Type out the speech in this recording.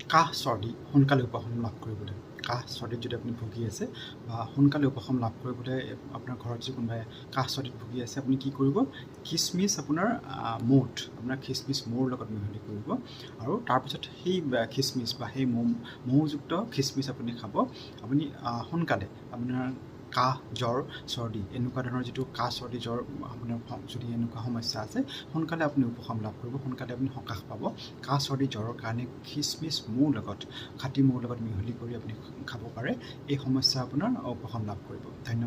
কাহ চৰ্দি সোনকালে উপশম লাভ কৰিবলৈ কাহ চৰ্দিত যদি আপুনি ভুগি আছে বা সোনকালে উপশম লাভ কৰিবলৈ আপোনাৰ ঘৰত যদি কোনোবাই কাহ চৰ্দিত ভুগি আছে আপুনি কি কৰিব খিচমিচ আপোনাৰ আপোনাৰ খিচমিচ মৌৰ লগত মিহলি কৰিব আৰু তাৰপিছত সেই খিচমিচ বা সেই মৌযুক্ত খিচমিচ আপুনি খাব আপুনি সোনকালে আপোনাৰ কাহ জ্বৰ চৰ্দি এনেকুৱা ধৰণৰ যিটো কাহ চৰ্দি জ্বৰ আপোনাৰ যদি এনেকুৱা সমস্যা আছে সোনকালে আপুনি উপশম লাভ কৰিব সোনকালে আপুনি সকাহ পাব কাহ চৰ্দি জ্বৰৰ কাৰণে খিচমিচ মৌৰ লগত খাটি মৌৰ লগত মিহলি কৰি আপুনি খাব পাৰে এই সমস্যা আপোনাৰ উপশম লাভ কৰিব ধন্যবাদ